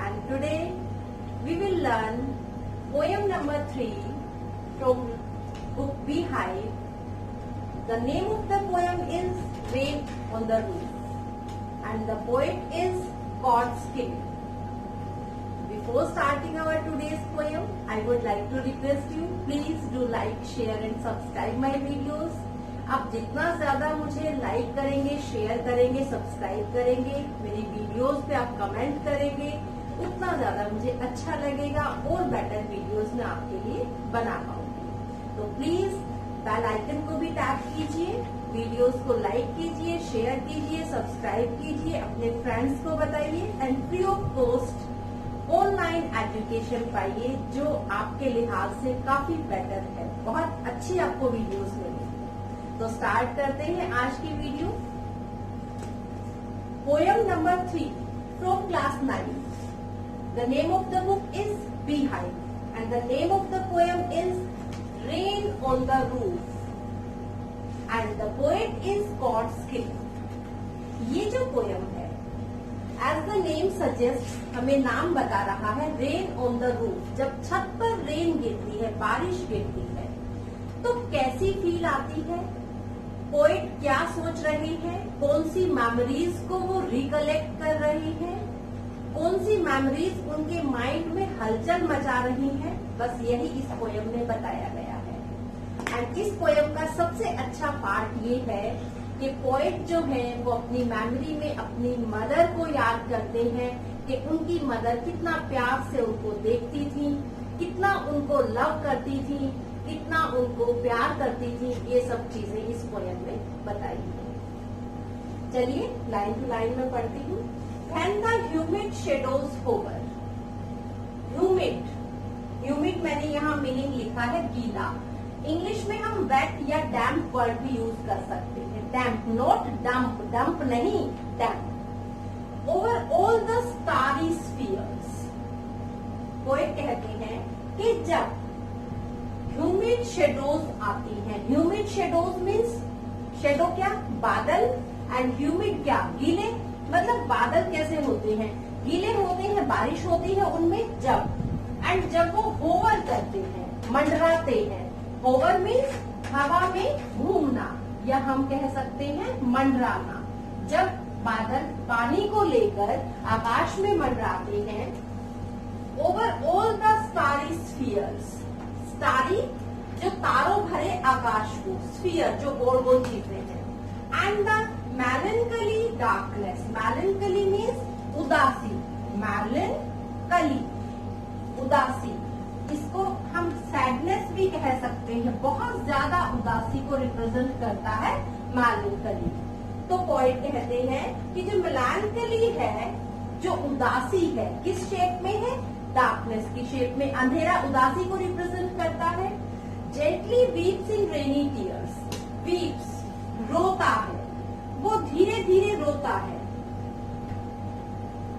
and today we will learn poem number 3 from book Beehive. The name of the poem is Rain on the Roof and the poet is Godskill. Before starting our today's poem, I would like to request you, please do like, share and subscribe my videos. आप जितना ज्यादा मुझे like करेंगे, share करेंगे, subscribe करेंगे, मेरी videos पे आप कमेंट करेंगे, उतना ज्यादा मुझे अच्छा लगेगा और बेटर वीडियोस में आपके लिए बना पाऊंगी। तो प्लीज बेल आइकन को भी टैप कीजिए, वीडियोस को लाइक कीजिए, शेयर कीजिए, सब्सक्राइब कीजिए, अपने फ्रेंड्स को बताइए and free of cost online education पाइए जो आपके लिहाज से काफी बेटर है। बहुत अच्छी आपको वीडियोस मिलेंगी। तो स्टार्ट करते हैं आज की video. Poem number 3 from class 9। The name of the book is Beehive and the name of the poem is rain on the roof and the poet is Godskill। ये जो पोयम है, as the name suggest, हमें नाम बता रहा है rain on the roof. जब छत पर रेन गिरती है, बारिश गिरती है, तो कैसी फील आती है, पोएट क्या सोच रही है, कौन सी मेमोरीज को वो रिकलेक्ट कर रही है, कौन सी मेमोरीज उनके माइंड में हलचल मचा रही है, बस यही इस पोयम में बताया गया है। एंड इस पोयम का सबसे अच्छा पार्ट ये है कि पोएट जो है वो अपनी मेमोरी में अपनी मदर को याद करते हैं कि उनकी मदर कितना प्यार से उनको देखती थी, कितना उनको लव करती थी, कितना उनको प्यार करती थी। ये सब चीजें इस पोयम में बताई है। चलिए लाइन टू लाइन में पढ़ती हूँ। When the humid shadows hover, humid मैंने यहाँ मीनिंग लिखा है गीला। इंग्लिश में हम वेट या डैम्प वर्ड भी यूज कर सकते हैं। डैम्प, नॉट डंप, डंप नहीं, damp. Over all the starry spheres, poet कहते हैं कि जब ह्यूमिड शेडोज आती हैं, ह्यूमिड शेडोज मीन्स शेडो क्या, बादल, एंड ह्यूमिड क्या, गीले। मतलब बादल कैसे होते हैं, गीले होते हैं, बारिश होती है उनमें जब, एंड जब वो होवर करते हैं, मंडराते हैं। होवर मीन्स हवा में घूमना, या हम कह सकते हैं मंडराना। जब बादल पानी को लेकर आकाश में मंडराते हैं। Over all the starry spheres, starry जो तारों भरे आकाश को, स्फीयर जो गोल गोल चीजें हैं। एंड द मेलनकली डार्कनेस, मेलनकली मीन्स उदासी, मेलनकली उदासी, इसको हम सैडनेस भी कह सकते हैं। बहुत ज्यादा उदासी को रिप्रेजेंट करता है मेलनकली। तो पोएट कहते हैं कि जो मेलनकली है, जो उदासी है, किस शेप में है, डार्कनेस की शेप में। अंधेरा उदासी को रिप्रेजेंट करता है। जेंटली वीप्स इन रेनी टीयर्स, वीप्स रोता है, वो धीरे धीरे रोता है।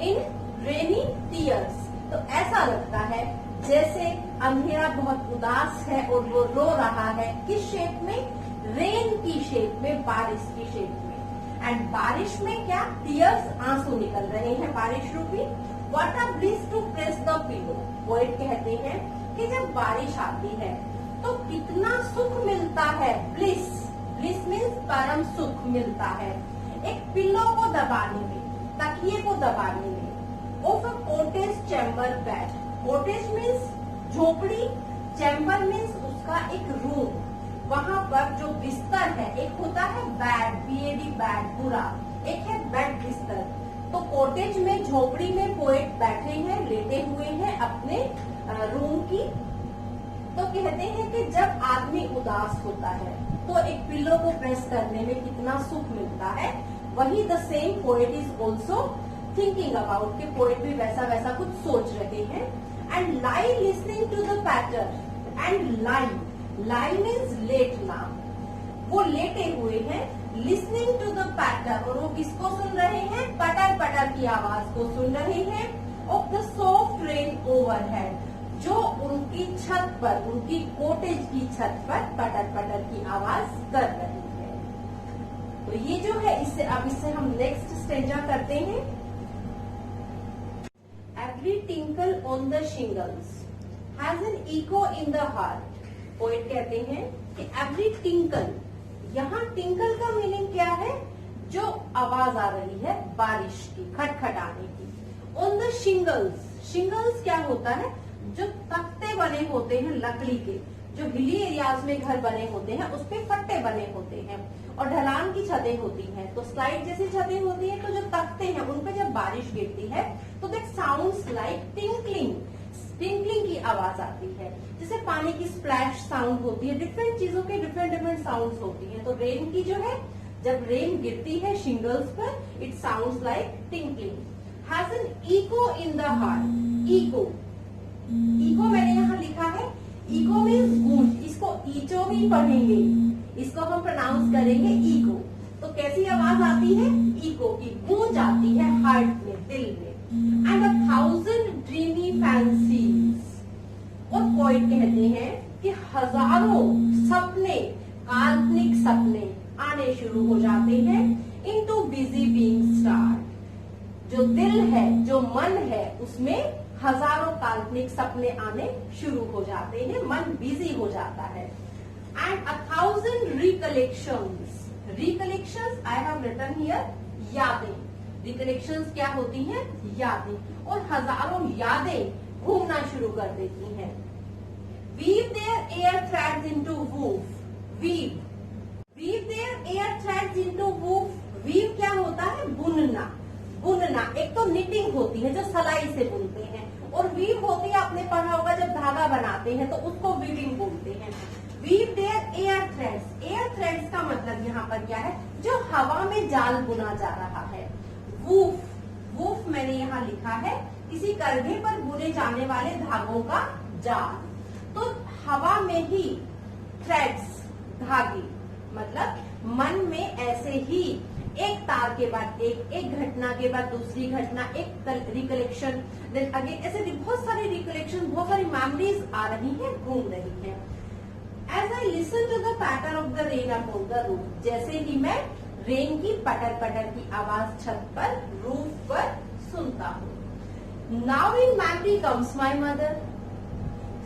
इन रेनी टीयर्स, तो ऐसा लगता है जैसे अंधेरा बहुत उदास है और वो रो रहा है। किस शेप में, रेन की शेप में, बारिश की शेप में। एंड बारिश में क्या, टीयर्स, आंसू निकल रहे हैं बारिश रूपी। What a bliss to press the pillow, poet कहते हैं कि जब बारिश आती है तो कितना सुख मिलता है। ब्लिस, ब्लिस मीन्स परम सुख मिलता है एक पिल्लो को दबाने में, तकिए को दबाने में। Of a cottage chamber bed, cottage means झोपड़ी, चैम्बर मीन्स उसका एक रूम। वहाँ पर जो बिस्तर है, एक होता है बेड, BAD बेड, पूरा, एक है बेड, बिस्तर। तो कॉटेज में, झोपड़ी में पोएट बैठे हैं, लेटे हुए हैं अपने रूम की। तो कहते हैं कि जब आदमी उदास होता है तो एक पिल्लो को प्रेस करने में कितना सुख मिलता है। वही the same poet is also thinking about, कि पोएट भी वैसा वैसा कुछ सोच रहे हैं। And lie listening to the patter, and lie means लेटना, वो लेटे हुए हैं। लिसनिंग टू द पैटर, और वो किसको सुन रहे हैं, पटर पटर की आवाज को सुन रहे हैं। Of the soft rain overhead, जो उनकी छत पर, उनकी कॉटेज की छत पर पटर पटर की आवाज कर रही है। तो ये जो है, इससे अब इससे हम नेक्स्ट स्टेंजा करते हैं। every tinkle on the shingles has an echo in the heart. Poet कहते हैं कि every tinkle, यहाँ tinkle का मीनिंग क्या है? जो आवाज आ रही है बारिश की, खटखटाने की। On the shingles, shingles क्या होता है? जो तख्ते बने होते हैं लकड़ी के, जो हिली एरियाज में घर बने होते हैं उस पे फट्टे बने होते हैं और ढलान की छतें होती हैं, तो स्लाइड जैसी छतें होती हैं, तो जो तख्ते हैं उन पे जब बारिश गिरती है तो that sounds like tinkling, tinkling की आवाज आती है। जैसे पानी की स्प्लैश साउंड होती है, डिफरेंट चीजों के डिफरेंट डिफरेंट साउंड्स होती हैं। तो रेन की जो है, जब रेन गिरती है शिंगल्स पर, it sounds like tinkling. Has an echo in the heart. Echo, echo मैंने यहाँ लिखा है, इको मीन्स गूंज। इसको ईचो भी पढ़ेंगे, इसको हम प्रोनाउंस करेंगे इको। तो कैसी आवाज आती है? इको की, गूंज आती है हार्ट में, दिल में। एंड 1000 ड्रीमी फैंसीज, और पोएट कहते हैं कि हजारों सपने, काल्पनिक सपने आने शुरू हो जाते हैं इनटू बिजी बीइंग स्टार्ट। जो दिल है, जो मन है, उसमें हजारों काल्पनिक सपने आने शुरू हो जाते हैं, मन बिजी हो जाता है। And 1000 recollections, recollections I have written here, यादें। रिकलेक्शंस क्या होती हैं? यादें। और हजारों यादें घूमना शुरू कर देती हैं। Weave their air threads into woof, weave, weave their air threads into woof. Weave क्या होता है? बुनना, बुनना। एक तो निटिंग होती है जो सलाई से बुनते हैं, और वीव होती है, आपने पढ़ा होगा जब धागा बनाते हैं तो उसको वीविंग बोलते हैं। Weave their air threads, air threads का मतलब यहाँ पर क्या है? जो हवा में जाल बुना जा रहा है। वूफ, वूफ मैंने यहाँ लिखा है, किसी करघे पर बुने जाने वाले धागों का जाल। तो हवा में ही थ्रेड्स, धागे, मतलब मन में ऐसे ही एक तार के बाद एक घटना के बाद दूसरी घटना, एक रिकलेक्शन, देन अगेन, ऐसे बहुत सारी रिकलेक्शन, बहुत सारी मेमोरीज आ रही हैं, घूम रही हैं। As I listen to the patter of the rain upon the roof, जैसे ही मैं रेन की पटर पटर की आवाज छत पर, रूफ पर सुनता हूँ। Now in memory comes my mother.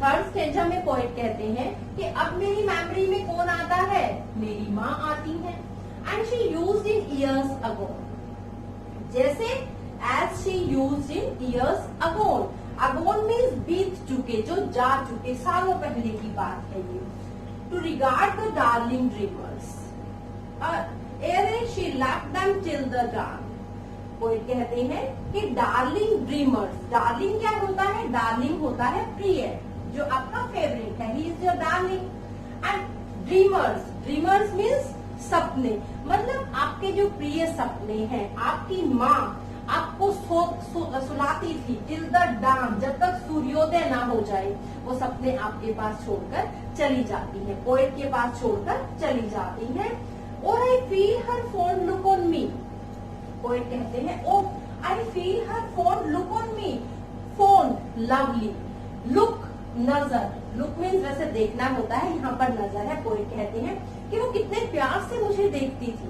Third stanza में पोएट कहते हैं कि अब मेरी मेमोरी में कौन आता है? मेरी माँ आती है। And she used in years ago, जैसे as she used in years ago, ago means बीत चुके, जो जा चुके, सालों पहले की बात है ये। To regard the darling dreamers, ere she left them till the dawn. Poet कहते हैं कि डार्लिंग ड्रीमर्स, डार्लिंग क्या होता है? डार्लिंग होता है प्रिय, जो आपका फेवरेट है, he is your darling. And dreamers, dreamers means सपने, मतलब आपके जो प्रिय सपने हैं, आपकी माँ आपको सुलाती थी टिल द डान, जब तक सूर्योदय ना हो जाए, वो सपने आपके पास छोड़कर चली जाती हैं, पोएट के पास छोड़कर चली जाती हैं। और I feel her fond look on me, poet कहते हैं, O I feel her fond look on me. Fond lovely, look नजर, लुक मीन्स वैसे देखना होता है, यहाँ पर नजर है। पोएट कहते हैं कि वो कितने प्यार से मुझे देखती थी।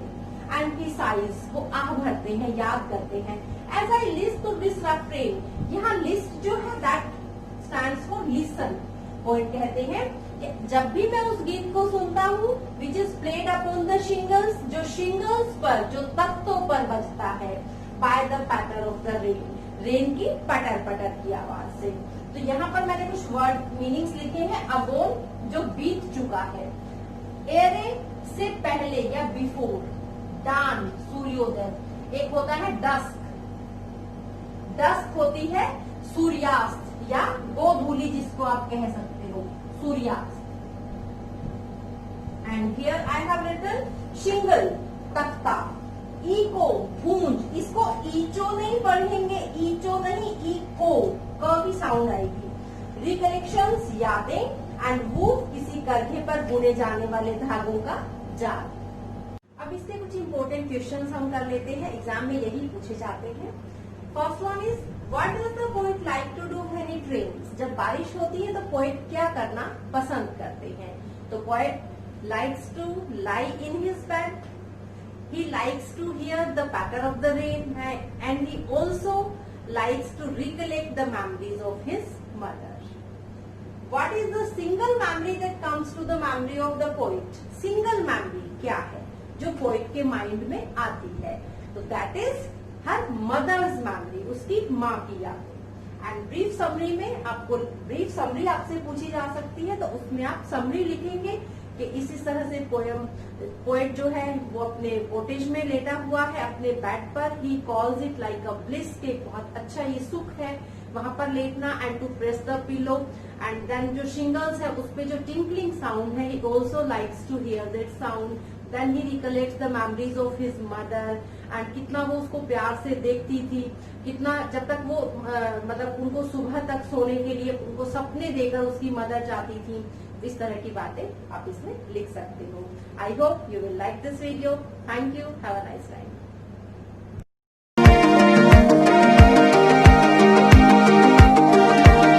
एंड ही साइज, वो आह भरते हैं, याद करते हैं। As I listen to this refrain, यहाँ लिस्ट जो है that stands for listen. Poet कहते हैं कि जब भी मैं उस गीत को सुनता हूँ, which is played upon the shingles, जो शिंगल्स पर, जो तख्तों पर बजता है, by the patter of the rain, rain की पटर पटर की आवाज से। तो यहाँ पर मैंने कुछ वर्ड मीनिंग्स लिखे हैं। अगोन जो बीत चुका है, एरे से पहले या बिफोर, डान सूर्योदय, एक होता है डस्क, डस्क होती है सूर्यास्त या गोधूली जिसको आप कह सकते हो, सूर्यास्त। And here I have written shingle, तख्ता, इको गूंज, इसको ईचो नहीं पढ़ेंगे, ईचो नहीं, इको, क की साउंड आएगी। रिकलेक्शंस, यादें, एंड वूफ, किसी करघे पर बुने जाने वाले धागों का जाल। अब इससे कुछ इंपॉर्टेंट क्वेश्चंस हम कर लेते हैं, एग्जाम में यही पूछे जाते हैं। First one is what does the poet like to do when it rains, जब बारिश होती है तो पोएट क्या करना पसंद करते हैं? तो poet likes to lie in his bed, he likes to hear the patter of the rain, and he also likes to recollect the memories of his mother. What is the single memory that comes to the memory of the poet? Single memory क्या है जो poet के mind में आती है? तो that is her mother's memory, उसकी माँ की यादें. एंड ब्रीफ समरी में आपको ब्रीफ समरी आपसे पूछी जा सकती है, तो उसमें आप समरी लिखेंगे कि इसी तरह से पोएट जो है वो अपने कोटेज में लेटा हुआ है अपने बेड पर. He calls it like a bliss, के बहुत अच्छा ये सुख है वहां पर लेटना. And to press the pillow. And then जो शिंगल्स है उस पे जो टिंकलिंग साउंड है, he also likes to hear that sound. Then he recollects the memories of his mother. And कितना वो उसको प्यार से देखती थी, कितना जब तक वो मतलब उनको सुबह तक सोने के लिए उनको सपने देकर उसकी मदर चाहती थी. इस तरह की बातें आप इसमें लिख सकते हो. I hope you will like this video. Thank you. Have a nice time.